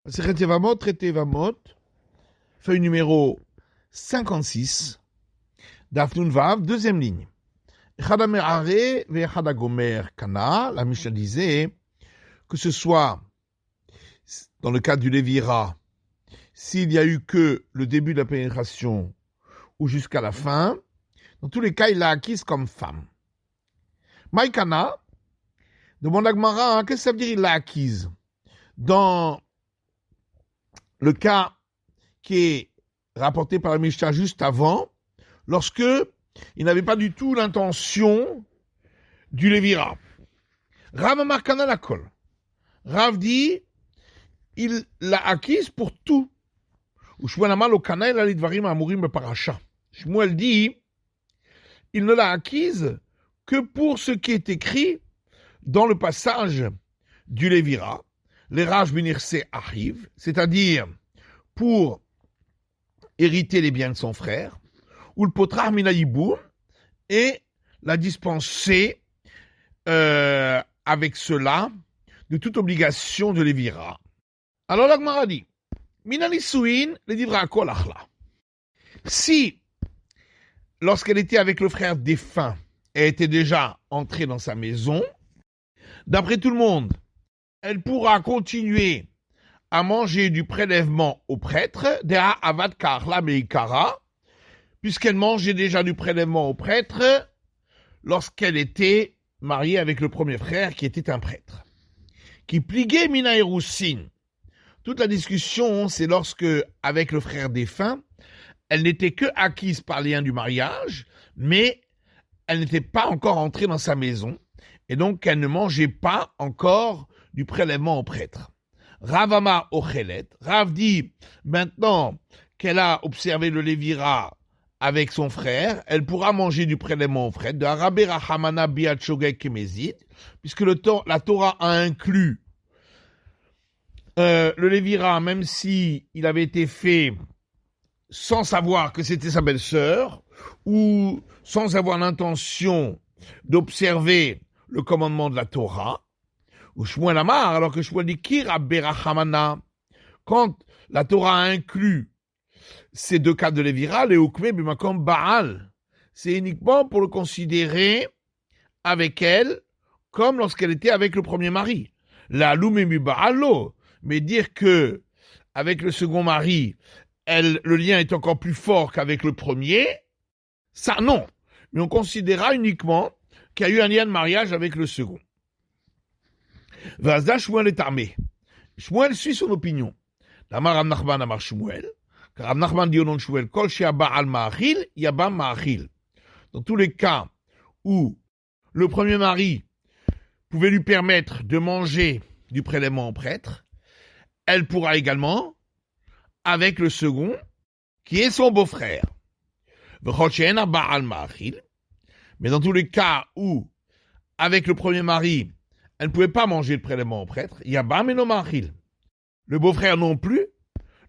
Sechet Yevamot, traité Yevamot, feuille numéro 56, Daf Nun Vav, deuxième ligne. Echad HaMe'areh ve'echad HaGomer Kana, la Mishnah disait que ce soit dans le cas du Lévira, s'il y a eu que le début de la pénétration ou jusqu'à la fin, dans tous les cas, il l'a acquise comme femme. Maïkana demande à Gemara, qu'est-ce que ça veut dire il l'a acquise? Dans le cas qui est rapporté par la Mishnah juste avant, lorsque il n'avait pas du tout l'intention du Lévira. Rav Amar Kana Lakol. Rav dit, il l'a acquise pour tout. Ou Shmuel Amar Lo Kana Ela Lidvarim Amurim Beparasha. Shmuel dit, il ne l'a acquise que pour ce qui est écrit dans le passage du Lévira, les Raj Binirse arrivent, c'est-à-dire pour hériter les biens de son frère, ou le Potrah Minayiboum, et la dispenser avec cela de toute obligation de Lévira. Alors la Gemara dit, Minanisouin, le divra kol achla. Si, lorsqu'elle était avec le frère défunt, elle était déjà entrée dans sa maison, d'après tout le monde, elle pourra continuer à manger du prélèvement au prêtre, Dea Avad Karla Meikara, puisqu'elle mangeait déjà du prélèvement au prêtre lorsqu'elle était mariée avec le premier frère qui était un prêtre. Qui pliguait Mina Eroussin. Toute la discussion, c'est lorsque, avec le frère défunt, elle n'était que acquise par lien du mariage, mais elle n'était pas encore entrée dans sa maison, et donc elle ne mangeait pas encore du prélèvement au prêtre. Rav Amar Ochelet, Rav dit, maintenant qu'elle a observé le Lévira avec son frère, elle pourra manger du prélèvement au prêtre, de Arabé Rahamana Biat Shogek Kemezid, puisque la Torah a inclus le Lévira, même si il avait été fait sans savoir que c'était sa belle-sœur, ou sans avoir l'intention d'observer le commandement de la Torah, ou Shmuel Amar, alors que Shmuel dit Kira Berachamana, quand la Torah a inclus ces deux cas de Lévira, les Ukme Bimakom Baal, c'est uniquement pour le considérer avec elle comme lorsqu'elle était avec le premier mari. La Lumemi Baalo, mais dire que avec le second mari, le lien est encore plus fort qu'avec le premier, ça non. Mais on considérera uniquement qu'il y a eu un lien de mariage avec le second. Vazda Shmuel est armé. Shmuel suit son opinion. Damar Rav Nachman Amar Shmuel. Car Rav Nachman dit au nom de Shmuel, Kol she'aba al ma'achil, yaba ma'achil. Dans tous les cas où le premier mari pouvait lui permettre de manger du prélèvement au prêtre, elle pourra également avec le second, qui est son beau-frère. V'chol she'ena ba'al ma'achil. Mais dans tous les cas où, avec le premier mari, elle ne pouvait pas manger le prélèvement au prêtre, Yaba meno ma'achil. Le beau-frère non plus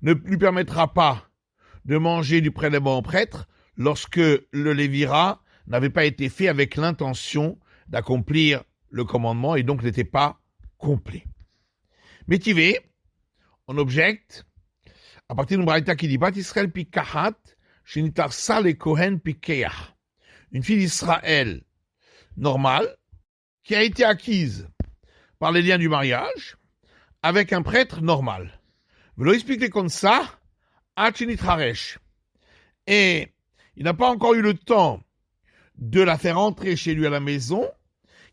ne lui permettra pas de manger du prélèvement au prêtre lorsque le Lévira n'avait pas été fait avec l'intention d'accomplir le commandement et donc n'était pas complet. Métivé, on objecte, à partir d'une braïta qui dit Bat Israël pi kahat, shenitarsa le kohen pi keach. Une fille d'Israël normale qui a été acquise par les liens du mariage avec un prêtre normal. Vous l'avez expliqué comme ça, Hachinitharesh. Et il n'a pas encore eu le temps de la faire entrer chez lui à la maison,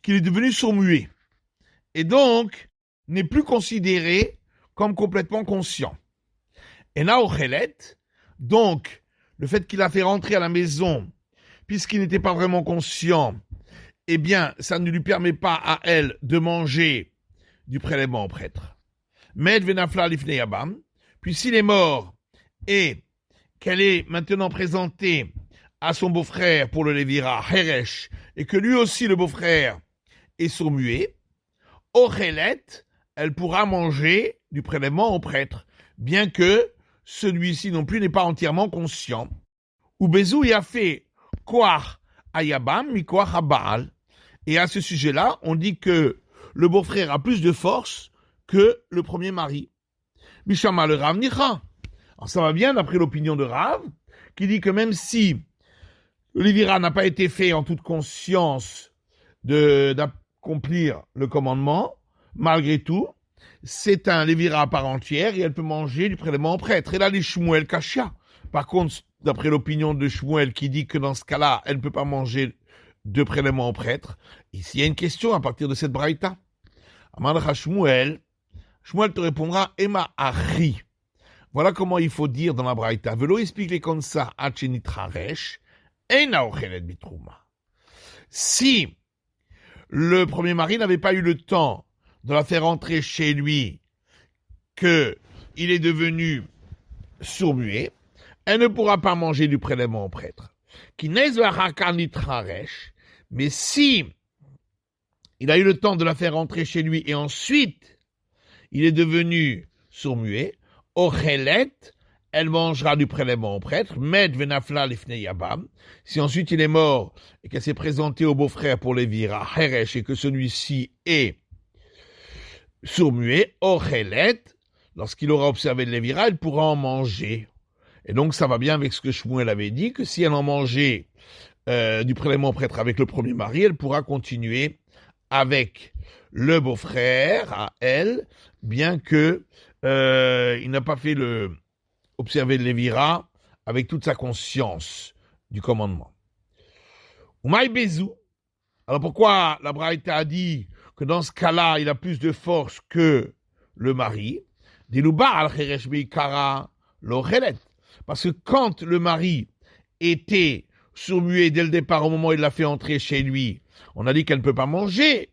qu'il est devenu sourd-muet. Et donc, n'est plus considéré comme complètement conscient. Et Naochelet, donc, le fait qu'il a fait rentrer à la maison, puisqu'il n'était pas vraiment conscient, eh bien, ça ne lui permet pas à elle de manger du prélèvement au prêtre. Med venafla lifnei yabam, puis s'il est mort et qu'elle est maintenant présentée à son beau-frère pour le Lévira, Heresh, et que lui aussi, le beau-frère, est sourd-muet, Ochelet, elle pourra manger du prélèvement au prêtre, bien que celui-ci non plus n'est pas entièrement conscient. Ou Bezou y a fait Koach Ayabam, mi Koach Abaal. Et à ce sujet-là, on dit que le beau-frère a plus de force que le premier mari. Mishama le Rav Nicha. Alors ça va bien d'après l'opinion de Rav, qui dit que même si le Lévira n'a pas été fait en toute conscience d'accomplir le commandement, malgré tout, c'est un Lévira à part entière et elle peut manger du prélèvement au prêtre. Et là, les Shmuel Kashia. Par contre, d'après l'opinion de Shmuel qui dit que dans ce cas-là, elle ne peut pas manger de prélèvement au prêtre, ici il y a une question à partir de cette braïta. Amandacha Shmuel te répondra Ema Achi. Voilà comment il faut dire dans la braïta. Velo explique les comme ça, Achenit-Haresh, Eina Ochelet Bitrouma. Si le premier mari n'avait pas eu le temps de la faire entrer chez lui, qu'il est devenu sourd-muet, elle ne pourra pas manger du prélèvement au prêtre. Mais si il a eu le temps de la faire entrer chez lui et ensuite il est devenu sourd-muet, Ochelet, elle mangera du prélèvement au prêtre, Med venafla lifne yabam. Si ensuite il est mort et qu'elle s'est présentée au beau-frère pour Lévira, Heresh, et que celui-ci est sourd-muet, Ochelet, lorsqu'il aura observé de Lévira, elle pourra en manger. Et donc ça va bien avec ce que Shmuel avait dit, que si elle en mangeait du prélèvement au prêtre avec le premier mari, elle pourra continuer avec le beau-frère à elle, bien que il n'a pas fait observer le Lévira avec toute sa conscience du commandement. Umaï Bezou. Alors pourquoi la Braïta a dit que dans ce cas-là, il a plus de force que le mari? Parce que quand le mari était sourd-muet dès le départ, au moment où il l'a fait entrer chez lui, on a dit qu'elle ne peut pas manger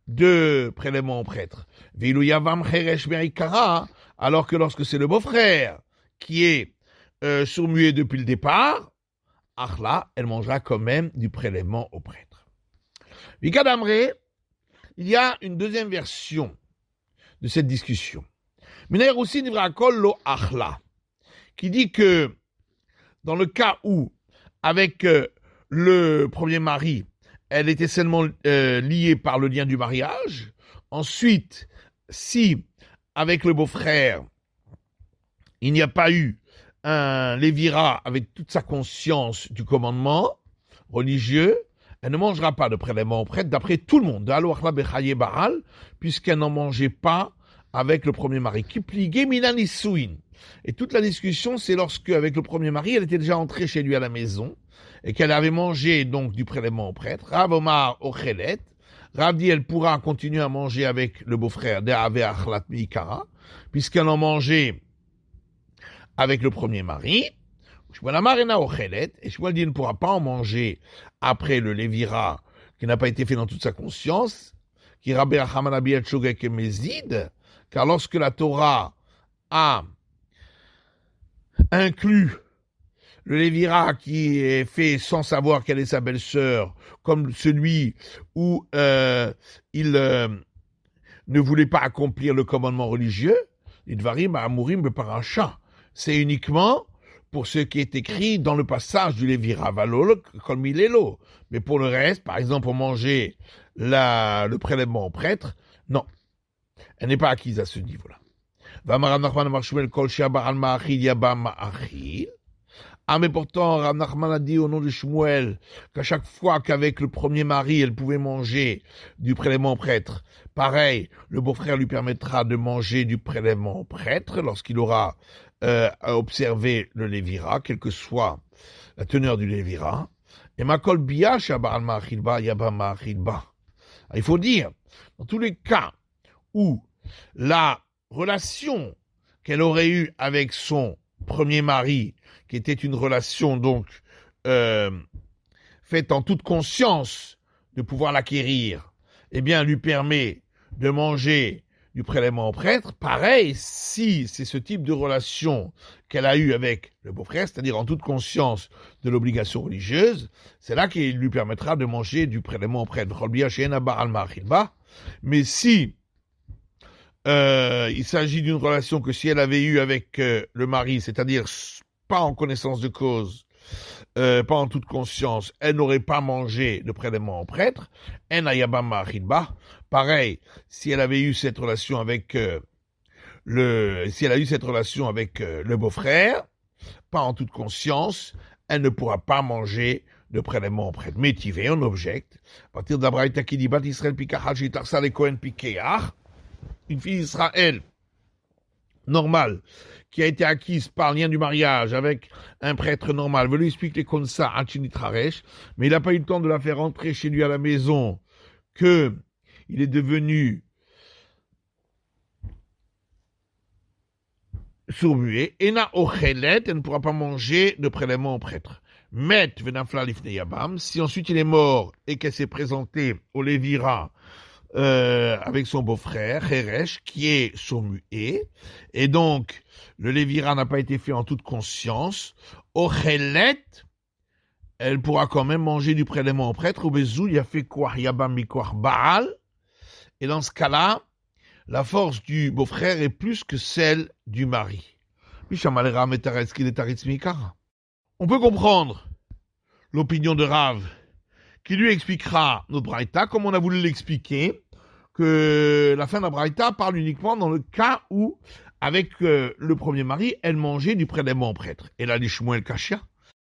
de prélèvement au prêtre. Alors que lorsque c'est le beau-frère qui est sourd-muet depuis le départ, là, elle mangera quand même du prélèvement au prêtre. Vikadamre, il y a une deuxième version de cette discussion. Minayer aussi nivrakol lo achla, qui dit que dans le cas où, avec le premier mari, elle était seulement liée par le lien du mariage, ensuite, si avec le beau-frère, il n'y a pas eu un Lévira avec toute sa conscience du commandement religieux, elle ne mangera pas de prélèvement au prêtre d'après tout le monde, puisqu'elle n'en mangeait pas avec le premier mari. Et toute la discussion, c'est lorsque, avec le premier mari, elle était déjà entrée chez lui à la maison, et qu'elle avait mangé donc du prélèvement au prêtre. Rav Omar Ochelet. Rav dit, elle pourra continuer à manger avec le beau-frère puisqu'elle en mangeait avec le premier mari. Et Shmuel dit, elle ne pourra pas en manger après le Lévira, qui n'a pas été fait dans toute sa conscience, qui car lorsque la Torah a inclut le Lévira qui est fait sans savoir quelle est sa belle-sœur, comme celui où il ne voulait pas accomplir le commandement religieux, c'est uniquement pour ce qui est écrit dans le passage du Lévira, Valol, comme il est l'eau. Mais pour le reste, par exemple, pour manger le prélèvement au prêtre, non. Elle n'est pas acquise à ce niveau-là. Ah, mais pourtant, Rav Nachman a dit au nom de Shmuel qu'à chaque fois qu'avec le premier mari, elle pouvait manger du prélèvement au prêtre, pareil, le beau-frère lui permettra de manger du prélèvement au prêtre lorsqu'il aura observé le Lévira, quelle que soit la teneur du Lévira. Et Makol Bia Shabal Ma'achilba Yaba Ma'achilba. Il faut dire, dans tous les cas où la relation qu'elle aurait eue avec son premier mari, qui était une relation donc faite en toute conscience de pouvoir l'acquérir, eh bien lui permet de manger du prélèvement au prêtre. Pareil, si c'est ce type de relation qu'elle a eue avec le beau-frère, c'est-à-dire en toute conscience de l'obligation religieuse, c'est là qu'il lui permettra de manger du prélèvement au prêtre. Mais si il s'agit d'une relation que si elle avait eue avec le mari, c'est-à-dire pas en connaissance de cause, pas en toute conscience, elle n'aurait pas mangé de prélèvement au prêtre. Pareil, si elle avait eu cette relation avec si elle a eu cette relation avec le beau-frère, pas en toute conscience, elle ne pourra pas manger de prélèvement au prêtre. Métivé, on objecte. À partir de la braïta qui dit Bat Israël Pikachal Shitarsa le Kohen Pikeach, une fille d'Israël normale qui a été acquise par lien du mariage avec un prêtre normal, veut lui expliquer comme ça à Chinitraresh, mais il n'a pas eu le temps de la faire rentrer chez lui à la maison, que il est devenu sourd-muet, Ena Ochelet, elle ne pourra pas manger de prélèvement au prêtre. Met Venafla Lifne Yabam, si ensuite il est mort et qu'elle s'est présentée au Lévira avec son beau-frère, Heresh, qui est sourd-muet, et donc le Lévira n'a pas été fait en toute conscience, Ochelet, elle pourra quand même manger du prélèvement au prêtre, ou Bezou, il a fait quoi Yabam Mikwar Baal, et dans ce cas-là, la force du beau-frère est plus que celle du mari. On peut comprendre l'opinion de Rav, qui lui expliquera notre braïta, comme on a voulu l'expliquer, que la fin de la braïta parle uniquement dans le cas où, avec le premier mari, elle mangeait du prélèvement au prêtre. Et là, les Shmuel Kashia.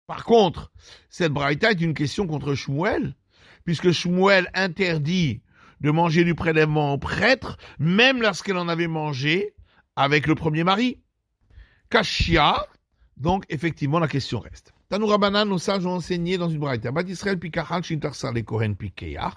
Par contre, cette braïta est une question contre Shmuel, puisque Shmuel interdit de manger du prélèvement au prêtre, même lorsqu'elle en avait mangé avec le premier mari. Kashia, donc effectivement la question reste. Tanou Rabbanan, nos sages ont enseigné dans une braïta, Bat Israël Pikachal Shintarsa le Kohen Pikeach,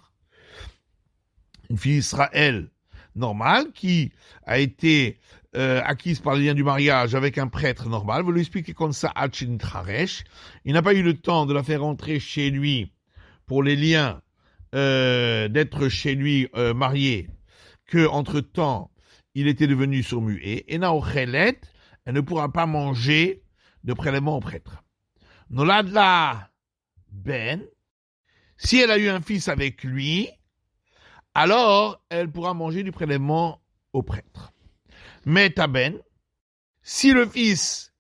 une fille d'Israël normale qui a été acquise par le lien du mariage avec un prêtre normal, vous lui expliquer comme ça à Chinitraresh, il n'a pas eu le temps de la faire rentrer chez lui pour les liens d'être chez lui marié, que entre-temps, il était devenu sourd-muet, et Naochelet, elle ne pourra pas manger de prélèvement au prêtre. Noladla Ben, si elle a eu un fils avec lui, alors elle pourra manger du prélèvement au prêtre. Mais Ben, si le fils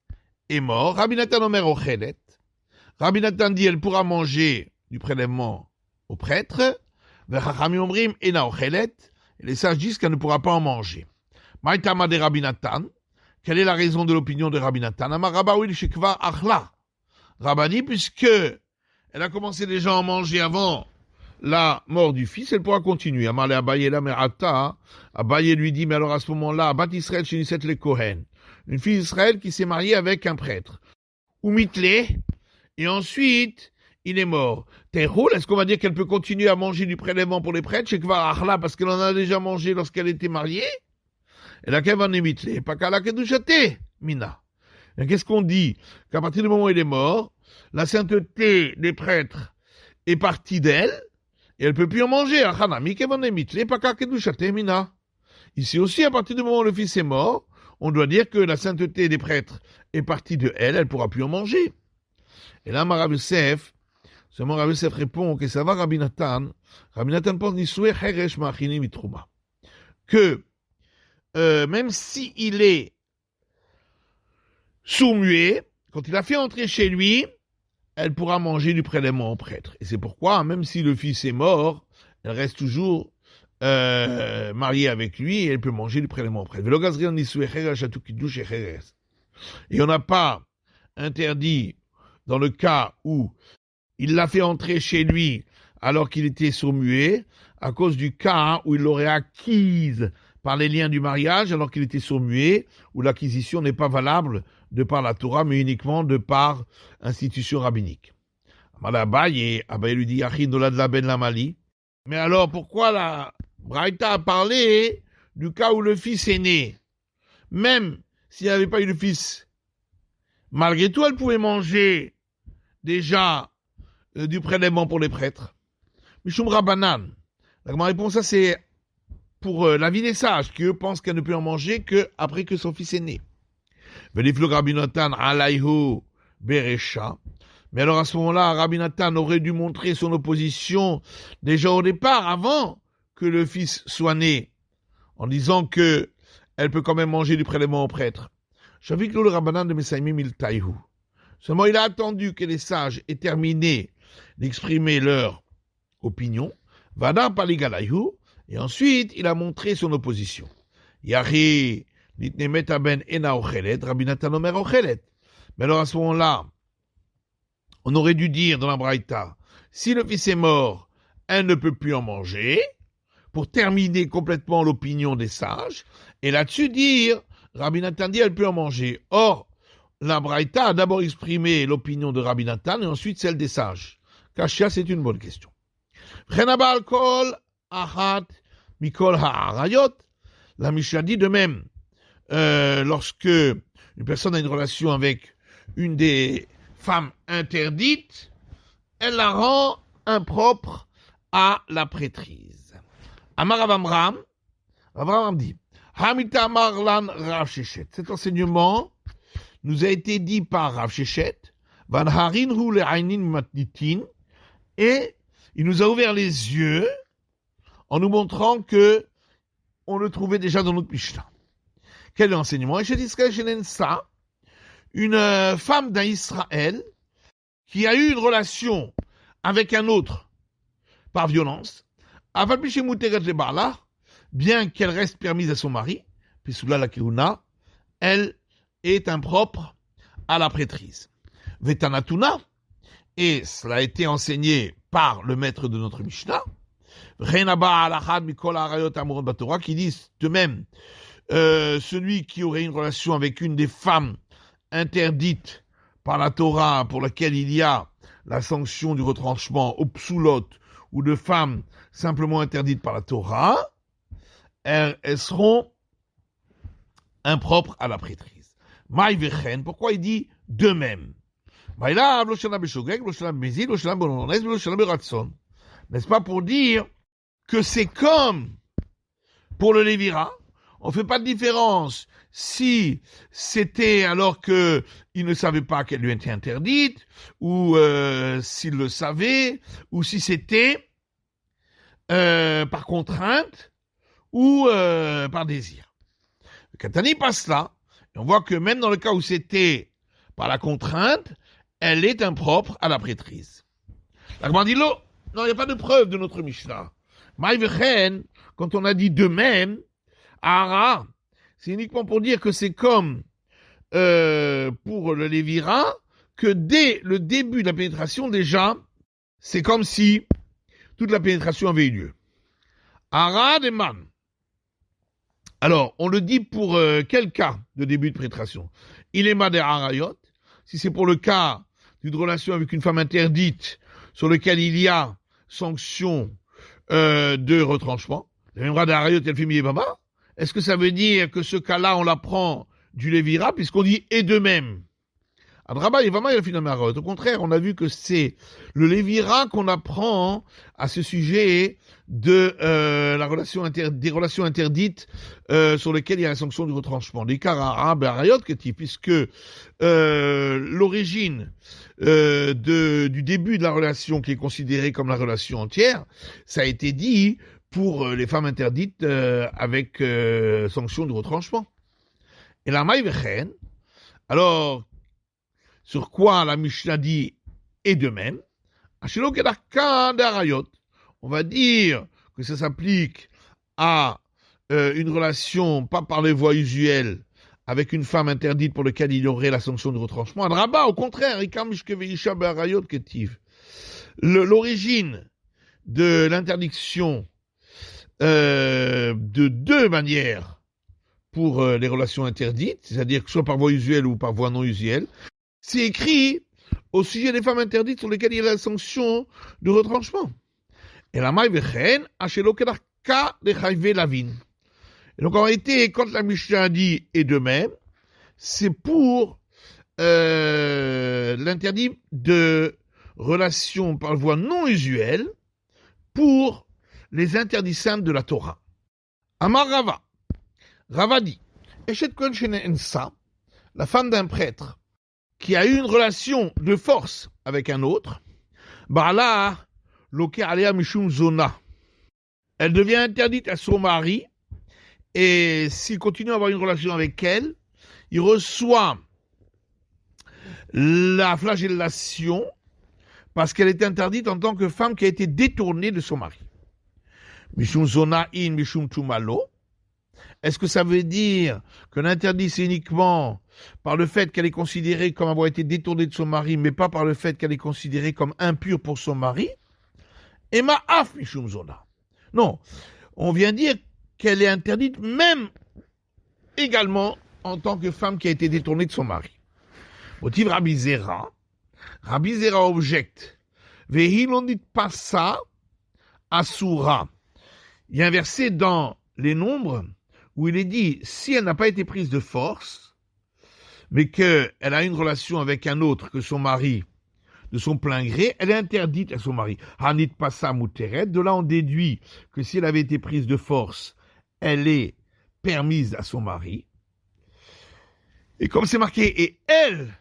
est mort, Rabbi Nathan Omer Ochelet, Rabbi Nathan dit elle pourra manger du prélèvement au prêtre, et les sages disent qu'elle ne pourra pas en manger. Maïtama de Rabbi Nathan, quelle est la raison de l'opinion de Rabbi Nathan? Rabbi dit, puisque elle a commencé déjà à en manger avant la mort du fils, elle pourra continuer. Amalé Abaye la merata, Abaye lui dit, mais alors à ce moment-là, Bat Israël Shiniset le Kohen, une fille d'Israël qui s'est mariée avec un prêtre, ou mitlé, et ensuite, il est mort. Tehoul, est-ce qu'on va dire qu'elle peut continuer à manger du prélèvement pour les prêtres, chez Kvar Achla, parce qu'elle en a déjà mangé lorsqu'elle était mariée? Et là, qu'elle va n'émitlé, pas qu'à la kedouchate, Mina. Et qu'est-ce qu'on dit? Qu'à partir du moment où il est mort, la sainteté des prêtres est partie d'elle, et elle peut plus en manger. Ici aussi, à partir du moment où le fils est mort, on doit dire que la sainteté des prêtres est partie de elle, elle pourra plus en manger. Et là, Rav Yosef, seulement Rav Yosef répond que ça va Rabbi Nathan pense Nisoué Cheresh Machini Mitrouma. Que, même si il est sourd-muet, quand il a fait entrer chez lui, elle pourra manger du prélèvement au prêtre. Et c'est pourquoi, même si le fils est mort, elle reste toujours mariée avec lui et elle peut manger du prélèvement au prêtre. Et on n'a pas interdit, dans le cas où il l'a fait entrer chez lui alors qu'il était sourd-muet, à cause du cas où il l'aurait acquise par les liens du mariage alors qu'il était sourd-muet, où l'acquisition n'est pas valable de par la Torah, mais uniquement de par institution rabbinique. Abaye lui dit, mais alors pourquoi la Braïta a parlé du cas où le fils est né? Même s'il n'y avait pas eu de fils, malgré tout, elle pouvait manger déjà du prélèvement pour les prêtres. Mishum Rabbanan. Ma réponse, ça c'est pour l'avis des sages, qui eux pensent qu'elle ne peut en manger qu'après que son fils est né. Rabbi Nathan alayhu beresha. Mais alors à ce moment-là, Rabbi Nathan aurait dû montrer son opposition déjà au départ, avant que le fils soit né, en disant que elle peut quand même manger du prélèvement au prêtre. J'avais que le Rabbanan de Mesaimim il taïhu. Seulement il a attendu que les sages aient terminé d'exprimer leur opinion, Vadar paligalayhu, et ensuite il a montré son opposition. Yari nitnemet aben ena ochelet, Rabbi Natan omer ochelet. Mais alors à ce moment-là, on aurait dû dire dans la Braïta, si le fils est mort, elle ne peut plus en manger, pour terminer complètement l'opinion des sages, et là-dessus dire, Rabbi Natan dit elle peut en manger. Or, la Braïta a d'abord exprimé l'opinion de Rabbi Natan et ensuite celle des sages. Kashia, c'est une bonne question. Chenabal kol ahat mikol ha'arayot. La Mishnah dit de même, lorsque une personne a une relation avec une des femmes interdites, elle la rend impropre à la prêtrise. Amar Avamram, Avram dit, Hamita Marlan Rav Shechet. Cet enseignement nous a été dit par Rav Shechet, Van Harin Hu Le'ainin Matnitin, et il nous a ouvert les yeux en nous montrant que on le trouvait déjà dans notre Mishnah. Quel est l'enseignement? Une femme d'un Israël qui a eu une relation avec un autre par violence, bien qu'elle reste permise à son mari, puis sous la Keuna, elle est impropre à la prêtrise. Vetanatuna, et cela a été enseigné par le maître de notre Mishnah, qui dit de même, celui qui aurait une relation avec une des femmes interdites par la Torah, pour laquelle il y a la sanction du retranchement au psoulot, ou de femmes simplement interdites par la Torah, elles seront impropres à la prêtrise. Maï vechen, pourquoi il dit de même? N'est-ce pas pour dire que c'est comme pour le Lévira, on ne fait pas de différence si c'était alors qu'il ne savait pas qu'elle lui était interdite, ou s'il le savait, ou si c'était par contrainte ou par désir. Le Katani passe là, et on voit que même dans le cas où c'était par la contrainte, elle est impropre à la prêtrise. La Gemara dit non, il n'y a pas de preuve de notre Mishnah. Maïvechen, quand on a dit de même, Ara, c'est uniquement pour dire que c'est comme pour le Lévira, que dès le début de la pénétration, déjà, c'est comme si toute la pénétration avait eu lieu. Ara de man. Alors, on le dit pour quel cas de début de pénétration? Il est madé arayot, si c'est pour le cas d'une relation avec une femme interdite, sur lequel il y a sanction de retranchement. Est-ce que ça veut dire que ce cas-là, on l'apprend du Lévira, puisqu'on dit et de même? Au contraire, on a vu que c'est le Lévira qu'on apprend à ce sujet de la relation des relations interdites sur lesquelles il y a la sanction du retranchement. Des cas puisque l'origine du début de la relation qui est considérée comme la relation entière, ça a été dit pour les femmes interdites avec sanction du retranchement. Et la maïvechen, alors sur quoi la Mishnah dit et de même, on va dire que ça s'applique à une relation pas par les voies usuelles avec une femme interdite pour laquelle il y aurait la sanction de retranchement. Rabat, au contraire, l'origine de l'interdiction de deux manières pour les relations interdites, c'est-à-dire que soit par voie usuelle ou par voie non usuelle, c'est écrit au sujet des femmes interdites sur lesquelles il y a la sanction de retranchement. Et la maïvechen, ka de chayve lavin. Et donc en réalité, quand la Mishnah dit et de même, c'est pour l'interdit de relations par voie non usuelle pour les interdits simples de la Torah. Amar Rava. Rava dit, Eshet Kohen Shene Ensa, la femme d'un prêtre qui a eu une relation de force avec un autre, Ba'ala Loke Alea Mishum Zona. Elle devient interdite à son mari, et s'il continue à avoir une relation avec elle, il reçoit la flagellation parce qu'elle est interdite en tant que femme qui a été détournée de son mari. Mishum Zona in Mishum Tumalo. Est-ce que ça veut dire que l'interdit, c'est uniquement par le fait qu'elle est considérée comme avoir été détournée de son mari, mais pas par le fait qu'elle est considérée comme impure pour son mari? Et ma'af mishum zona. Non, on vient dire qu'elle est interdite même également en tant que femme qui a été détournée de son mari. Motiv Rabbi Zera objecte. Vehi l'on dit pas ça, asura. Il y a un verset dans les Nombres où il est dit, si elle n'a pas été prise de force, mais qu'elle a une relation avec un autre que son mari, de son plein gré, elle est interdite à son mari. Hanit passa muteret. De là, on déduit que si elle avait été prise de force, elle est permise à son mari. Et comme c'est marqué, et elle,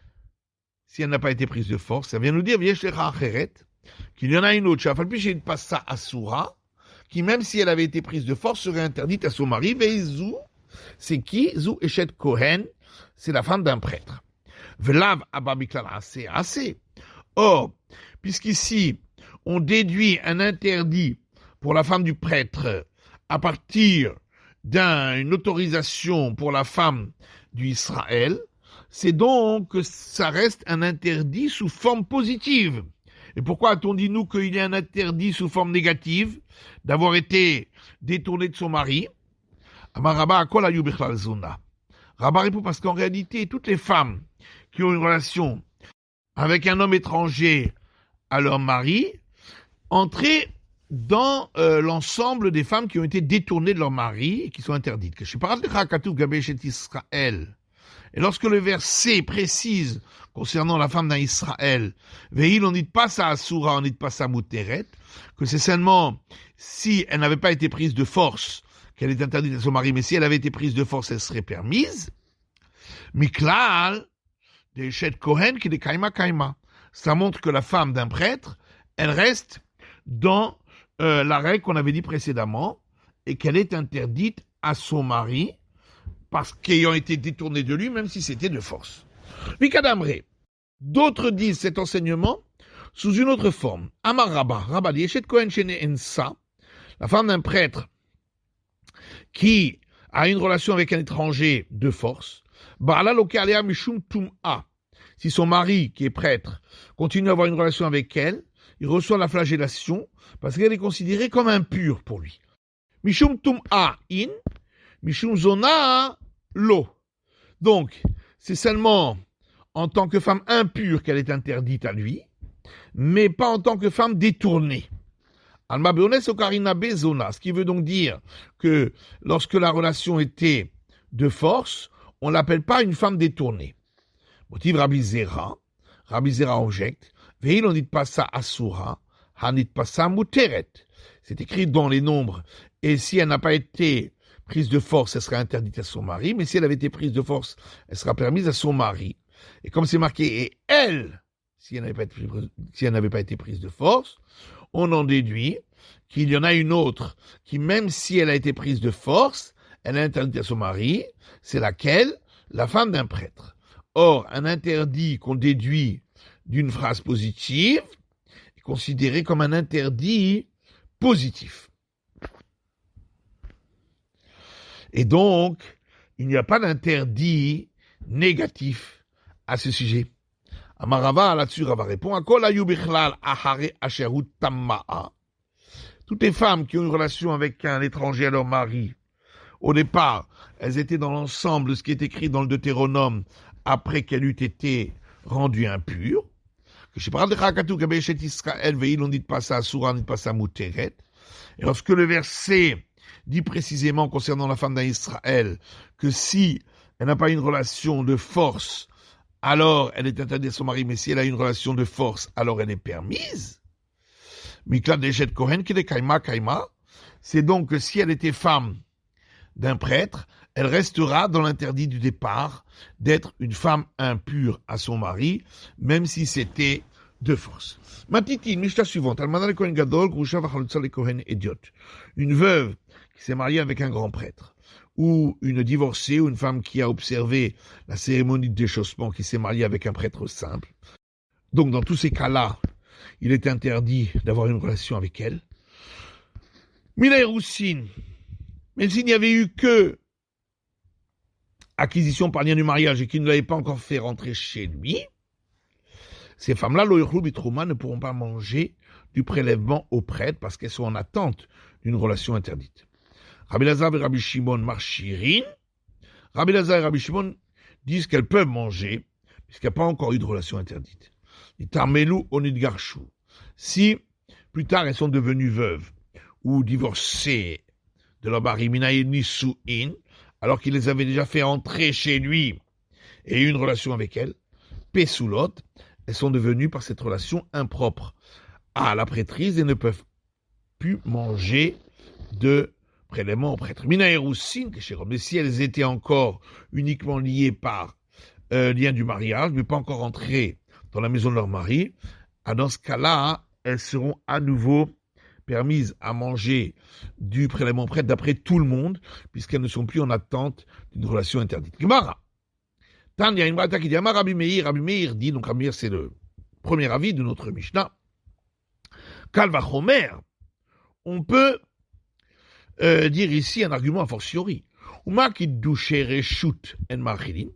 si elle n'a pas été prise de force, ça vient nous dire, qu'il y en a une autre, Hanit passa asura, qui même si elle avait été prise de force, serait interdite à son mari. Veizou, c'est qui? Zou Eshet Kohen, c'est la femme d'un prêtre. Velav ababiklal assez. Or, puisqu'ici, on déduit un interdit pour la femme du prêtre à partir d'une autorisation pour la femme du Israël, c'est donc que ça reste un interdit sous forme positive. Et pourquoi a-t-on dit, nous, qu'il y a un interdit sous forme négative d'avoir été détourné de son mari? Rabba répond parce qu'en réalité, toutes les femmes qui ont une relation avec un homme étranger à leur mari, entraient dans l'ensemble des femmes qui ont été détournées de leur mari et qui sont interdites. Et lorsque le verset précise concernant la femme d'un Israël, Veil, on ne dit pas ça à Soura, on ne dit pas ça à Mouteret, que c'est seulement si elle n'avait pas été prise de force qu'elle est interdite à son mari, mais si elle avait été prise de force, elle serait permise. Miklal, des Shet Kohen qui est kaima. Ça montre que la femme d'un prêtre, elle reste dans la règle qu'on avait dit précédemment et qu'elle est interdite à son mari parce qu'ayant été détournée de lui, même si c'était de force. Mikadamre. D'autres disent cet enseignement sous une autre forme. Amar Rabba dit Shet Kohen shene ensa, la femme d'un prêtre qui a une relation avec un étranger de force. Ba'ala lokalea mishum tum'a. Si son mari, qui est prêtre, continue à avoir une relation avec elle, il reçoit la flagellation parce qu'elle est considérée comme impure pour lui. Mishum tum'a in, mishum zona lo. Donc, c'est seulement en tant que femme impure qu'elle est interdite à lui, mais pas en tant que femme détournée. Alma beones okarina bezona, ce qui veut donc dire que lorsque la relation était de force, on l'appelle pas une femme détournée. Motiv Rabbi Zera objecte, Veil on dit pas ça asura, hanit pas ça muteret. C'est écrit dans les Nombres, et si elle n'a pas été prise de force, elle sera interdite à son mari, mais si elle avait été prise de force, elle sera permise à son mari. Et comme c'est marqué, et elle, si elle n'avait pas été prise de force, on en déduit qu'il y en a une autre qui, même si elle a été prise de force, elle est interdite à son mari, c'est laquelle? La femme d'un prêtre. Or, un interdit qu'on déduit d'une phrase positive est considéré comme un interdit positif. Et donc, il n'y a pas d'interdit négatif à ce sujet. Amarava, là-dessus, Rava répond, toutes les femmes qui ont une relation avec un étranger à leur mari, au départ, elles étaient dans l'ensemble de ce qui est écrit dans le Deutéronome après qu'elle eût été rendue impure. Et lorsque le verset dit précisément concernant la femme d'Israël que si elle n'a pas une relation de force, alors elle est interdite à son mari, mais si elle a une relation de force, alors elle est permise. C'est donc que si elle était femme d'un prêtre, elle restera dans l'interdit du départ d'être une femme impure à son mari, même si c'était de force. Matiti, Mishnah suivante. Une veuve qui s'est mariée avec un grand prêtre, ou une divorcée, ou une femme qui a observé la cérémonie de déchaussement, qui s'est mariée avec un prêtre simple. Donc, dans tous ces cas-là, il est interdit d'avoir une relation avec elle. Mila et Roussine, même s'il n'y avait eu que acquisition par lien du mariage et qui ne l'avait pas encore fait rentrer chez lui, ces femmes-là, lo yochlou bitrouma, ne pourront pas manger du prélèvement au prêtre parce qu'elles sont en attente d'une relation interdite. Rabbi Lazar et Rabbi Shimon marchirin. Rabbi Lazar et Rabbi Shimon disent qu'elles peuvent manger puisqu'il n'y a pas encore eu de relation interdite. Itarmelu onidgarshu. Si plus tard elles sont devenues veuves ou divorcées de leur mari minaï nisuin, alors qu'il les avait déjà fait entrer chez lui et eu une relation avec elles, pesoulot, elles sont devenues par cette relation impropres à la prêtrise et ne peuvent plus manger de prélèvement au prêtre. Minaï roussin, mais si elles étaient encore uniquement liées par lien du mariage, mais pas encore entrées dans la maison de leur mari, dans ce cas-là, elles seront à nouveau permises à manger du prélèvement prêtre d'après tout le monde, puisqu'elles ne sont plus en attente d'une relation interdite. Gemara. Tan, il y a une brata qui dit, Amar Rabbi Meir dit, donc Rabbi Meir c'est le premier avis de notre Mishnah, Kal vachomer, on peut dire ici un argument a fortiori. Uma ki douché reshut en marchilin,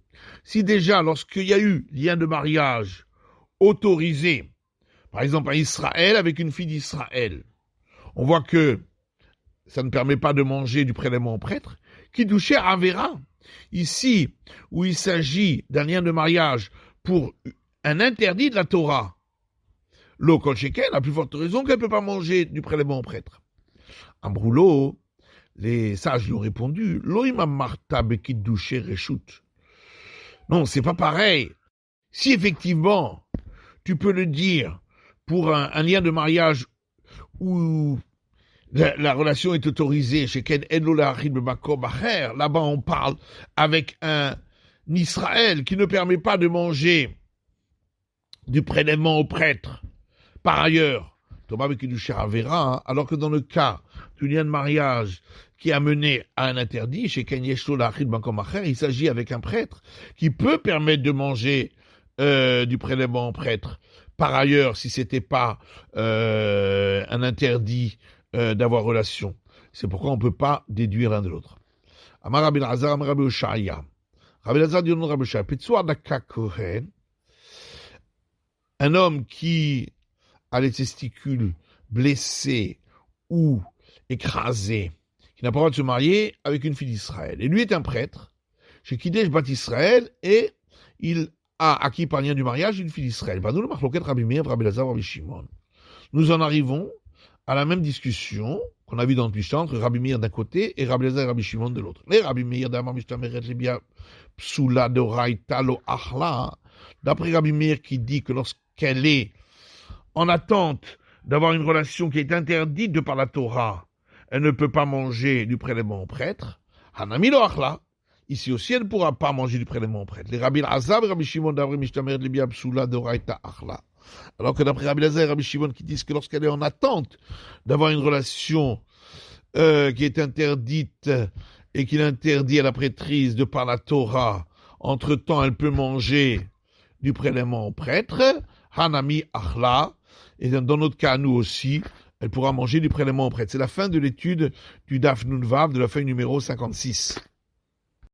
si déjà lorsqu'il y a eu lien de mariage autorisé, par exemple à Israël avec une fille d'Israël, on voit que ça ne permet pas de manger du prélèvement au prêtre, qui douché avera. Ici, où il s'agit d'un lien de mariage pour un interdit de la Torah, l'eau kol shekel, la plus forte raison qu'elle ne peut pas manger du prélèvement au prêtre. Ambroulo, les sages lui ont répondu, Loïma marta bekidouché reshut. Non, c'est pas pareil. Si effectivement, tu peux le dire pour un lien de mariage où la relation est autorisée chez Ken Enolahid Makom Acher, là-bas on parle avec un Israël qui ne permet pas de manger du prélèvement au prêtre. Par ailleurs, Thomas Bekidoucher Avera, alors que dans le cas du lien de mariage qui a mené à un interdit, chez Ken Enolahid Makom Acher, il s'agit avec un prêtre qui peut permettre de manger du prélèvement au prêtre. Par ailleurs, si c'était pas un interdit d'avoir relation. C'est pourquoi on ne peut pas déduire l'un de l'autre. Amar Rabbi Lazar, Amar Rabbi Oshaya. Rabbi Lazar dit au nom de Rabbi Oshaya, Petsoar Daka Kohen, un homme qui a les testicules blessés ou écrasés, qui n'a pas le droit de se marier avec une fille d'Israël. Et lui est un prêtre, chez Kidesh Bat Israël, et il a acquis par lien du mariage une fille d'Israël. Nous, le Marloket Rabbi Meir, Rabbi Lazar, Rabbi Shimon. Nous en arrivons à la même discussion qu'on a vu dans le Mishnah entre Rabbi Meir d'un côté et Rabbi Lazar et Rabbi Shimon de l'autre. Les Rabbi Meir d'Amar Mishtameret Libia Psula Doraita Lo Achla, d'après Rabbi Meir qui dit que lorsqu'elle est en attente d'avoir une relation qui est interdite de par la Torah, elle ne peut pas manger du prélèvement au prêtre. Hanami Lo Achla, ici aussi elle ne pourra pas manger du prélèvement au prêtre. Les Rabbi Lazar et Rabbi Shimon d'après Mishtameret Libia Psula Doraita Achla. Alors que d'après Rabbi Lazar et Rabbi Shimon qui disent que lorsqu'elle est en attente d'avoir une relation qui est interdite et qu'il interdit à la prêtrise de par la Torah, entre-temps elle peut manger du prélèvement au prêtre, Hanami Achla, et dans notre cas nous aussi, elle pourra manger du prélèvement au prêtre. C'est la fin de l'étude du Daf Nun Vav de la feuille numéro 56.